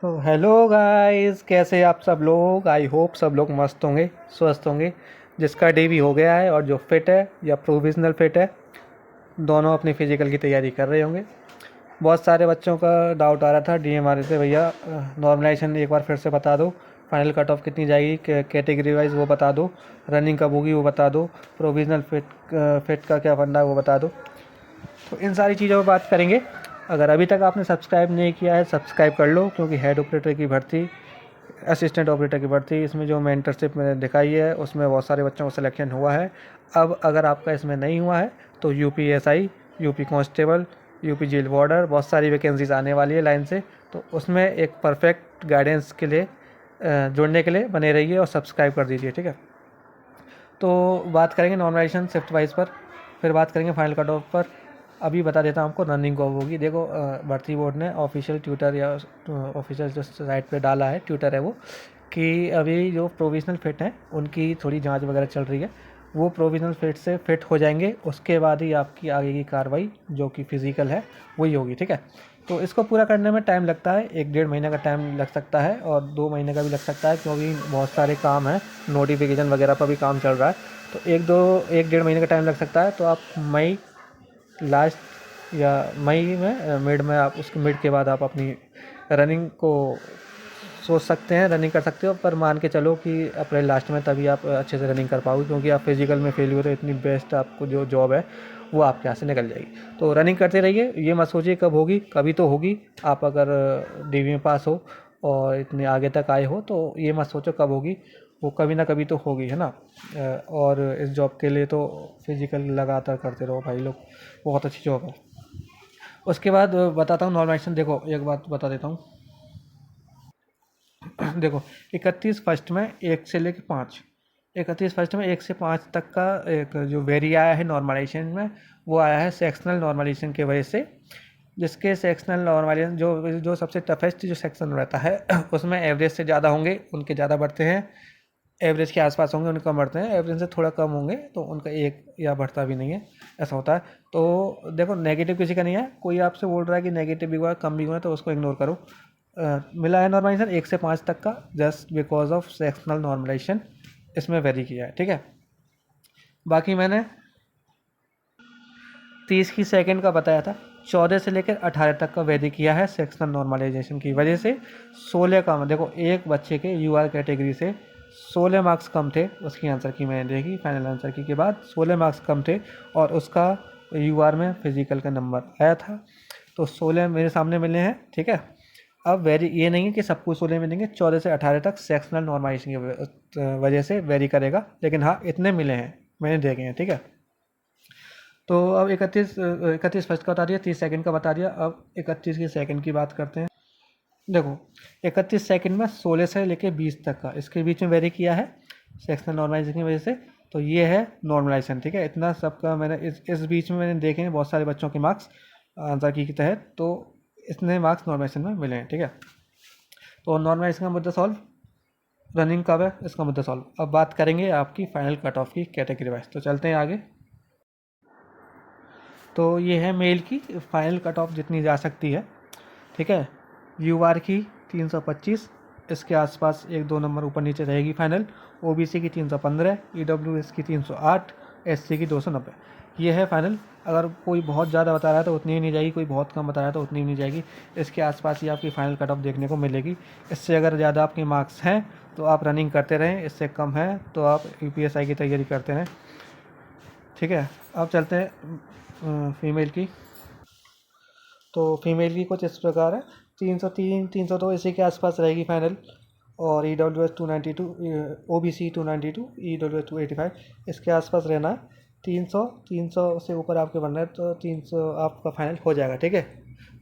Hello guys, कैसे आप सब लोग। आई होप सब लोग मस्त होंगे, स्वस्थ होंगे। जिसका डे भी हो गया है और जो फिट है या प्रोविजनल फिट है, दोनों अपनी फिजिकल की तैयारी कर रहे होंगे। बहुत सारे बच्चों का डाउट आ रहा था डीएमआर से, भैया नॉर्मलाइजेशन एक बार फिर से बता दो, फाइनल कट ऑफ कितनी जाएगी, कैटेगरी वाइज वो बता दो, रनिंग कब होगी वो बता दो, प्रोविजनल फिट का क्या फंडा है वो बता दो। तो इन सारी चीज़ों पर बात करेंगे। अगर अभी तक आपने सब्सक्राइब नहीं किया है, सब्सक्राइब कर लो, क्योंकि हेड ऑपरेटर की भर्ती, असिस्टेंट ऑपरेटर की भर्ती, इसमें जो मेंटरशिप मैंने दिखाई है उसमें बहुत सारे बच्चों को सिलेक्शन हुआ है। अब अगर आपका इसमें नहीं हुआ है तो UPSI, UP constable, UP jail warder, बहुत सारी वैकेंसीज आने वाली है लाइन से। तो उसमें एक परफेक्ट गाइडेंस के लिए जुड़ने के लिए बने रहिए और सब्सक्राइब कर दीजिए, ठीक है। तो बात करेंगे नॉर्मलाइजेशन शिफ्ट वाइज पर, फिर बात करेंगे फाइनल कट ऑफ पर। अभी बता देता हूँ आपको रनिंग कब होगी। देखो, भर्ती बोर्ड ने ऑफिशियल ट्विटर या ऑफिशियल जो साइट पे डाला है, ट्विटर है वो, कि अभी जो प्रोविजनल फिट हैं उनकी थोड़ी जांच वगैरह चल रही है। वो प्रोविजनल फिट से फिट हो जाएंगे, उसके बाद ही आपकी आगे की कार्रवाई जो कि फिजिकल है वही होगी, ठीक है। तो इसको पूरा करने में टाइम लगता है, 1-1.5 महीने का टाइम लग सकता है और 2 महीने का भी लग सकता है, क्योंकि बहुत सारे काम हैं, नोटिफिकेशन वगैरह पर भी काम चल रहा है। तो 1-1.5 महीने का टाइम लग सकता है। तो आप मई लास्ट या मई में मिड में, आप उसके मिड के बाद आप अपनी रनिंग को सोच सकते हैं, रनिंग कर सकते हो। पर मान के चलो कि अप्रैल लास्ट में तभी आप अच्छे से रनिंग कर पाओगे, क्योंकि आप फिजिकल में फेल हुए तो इतनी बेस्ट आपको जो जॉब है वो आपके यहाँ से निकल जाएगी। तो रनिंग करते रहिए, ये मत सोचिए कब होगी, कभी तो होगी। आप अगर डीवी में पास हो और इतने आगे तक आए हो तो ये मत सोचो कब होगी, वो कभी ना कभी तो होगी, है ना। और इस जॉब के लिए तो फिजिकल लगातार करते रहो भाई लोग, बहुत अच्छी जॉब है। उसके बाद बताता हूँ नॉर्मलाइजेशन। देखो, एक बात बता देता हूँ। देखो, 31 फर्स्ट में 1 से लेकर 5, 31 फर्स्ट में 1 से 5 तक का एक जो वेरी आया है नॉर्मलाइजेशन में, वो आया है सेक्शनल नॉर्मलाइजेशन की वजह से। जिसके सेक्शनल नॉर्मलाइजेशन जो जो सबसे टफेस्ट जो सेक्शन रहता है उसमें एवरेज से ज़्यादा होंगे उनके ज़्यादा बढ़ते हैं, एवरेज के आसपास होंगे उनके कम बढ़ते हैं, एवरेज से थोड़ा कम होंगे तो उनका एक या बढ़ता भी नहीं है, ऐसा होता है। तो देखो, नेगेटिव किसी का नहीं है। कोई आपसे बोल रहा है कि नेगेटिव भी हुआ कम भी हुआ, तो उसको इग्नोर करो। मिला है नॉर्मलाइजेशन 1 से 5 तक का, just because of sectional normalisation इसमें वेरी किया है, ठीक है। बाकी मैंने 30 की सेकंड का बताया था, 14 से लेकर 18 तक का वेरी किया है सेक्शनल नॉर्मलाइजेशन की वजह से। 16 का, देखो, एक बच्चे के यूआर कैटेगरी से 16 मार्क्स कम थे, उसकी आंसर की मैंने देखी, फाइनल आंसर की के बाद 16 मार्क्स कम थे और उसका यूआर में फिजिकल का नंबर आया था। तो 16 मेरे सामने मिले हैं, ठीक है। अब वेरी ये नहीं है कि सबको 16 मिलेंगे, 14 से 18 तक सेक्शनल नॉर्मलाइजेशन की वजह से वेरी करेगा, लेकिन हाँ इतने मिले हैं, मैंने देखे हैं, ठीक है। तो अब 31 फर्स्ट का बता दिया, 30 सेकंड का बता दिया, अब 31 की सेकंड की बात करते हैं। देखो, 31 सेकंड में 16 से लेके 20 तक का, इसके बीच में वेरी किया है सेक्शनल नॉर्मलाइजेशन की वजह से। तो ये है नॉर्मलाइजेशन, ठीक है। इतना सबका मैंने इस बीच में मैंने देखे हैं बहुत सारे बच्चों के मार्क्स आंसर की तहत, तो इतने मार्क्स नॉर्मलाइजेशन में मिले हैं, ठीक है। तो नॉर्मलाइजेशन का मुद्दा सॉल्व, रनिंग कब है इसका मुद्दा सॉल्व। अब बात करेंगे आपकी फाइनल कट ऑफ की कैटेगरी वाइज, तो चलते हैं आगे। तो ये है मेल की फाइनल कट ऑफ जितनी जा सकती है, ठीक है। यू आर की 325, इसके आसपास 1-2 नंबर ऊपर नीचे रहेगी फाइनल। ओबीसी की 315, ईडब्ल्यूएस की 308, एससी की 290, ये है फाइनल। अगर कोई बहुत ज़्यादा बता रहा है तो उतनी ही नहीं जाएगी, कोई बहुत कम बता रहा है तो उतनी ही नहीं जाएगी। इसके आसपास ही आपकी फाइनल कट ऑफ देखने को मिलेगी। इससे अगर ज़्यादा आपके मार्क्स हैं तो आप रनिंग करते रहें, इससे कम है तो आप यूपीएसआई की तैयारी करते रहें, ठीक है। अब चलते हैं फीमेल की। तो फीमेल की कुछ इस प्रकार है, 303, 302 इसी के आसपास रहेगी फाइनल। और E W S 292, O B C 292, E W S 285, इसके आसपास रहना है। 300 से ऊपर आपके बनना है तो 300 आपका फाइनल हो जाएगा, ठीक है।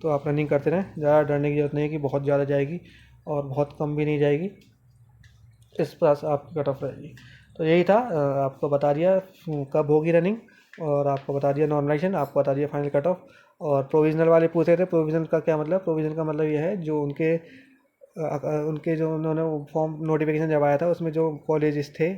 तो आप रनिंग करते रहें, ज़्यादा डरने की जरूरत नहीं है कि बहुत ज़्यादा जाएगी और बहुत कम भी नहीं जाएगी, इस पास आपकी कट ऑफ रहेगी। तो यही था, आपको बता दिया कब होगी रनिंग, और आपको बता दिया नॉर्मलाइजेशन, आपको बता दिया फाइनल कट ऑफ। और प्रोविजनल वाले पूछ रहे थे, प्रोविजनल का क्या मतलब, प्रोविजनल का मतलब ये है जो उनके उनके जो उन्होंने वो फॉर्म नोटिफिकेशन जब आया था उसमें जो कॉलेजेस थे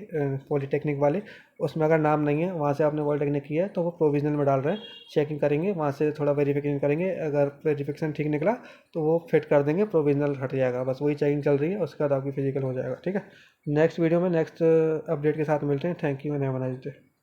पॉलीटेक्निक वाले, उसमें अगर नाम नहीं है, वहाँ से आपने पॉलीटेक्निक किया है तो वो प्रोविजनल में डाल रहे हैं। चेकिंग करेंगे, वहाँ से थोड़ा वेरिफिकेशन करेंगे, अगर वेरिफिकेशन ठीक निकला तो वो फिट कर देंगे, प्रोविजनल हट जाएगा। बस वही चेकिंग चल रही है, उसके बाद आपकी फिजिकल हो जाएगा। ठीक है, नेक्स्ट वीडियो में नेक्स्ट अपडेट के साथ मिलते हैं। Thank you and have a nice day.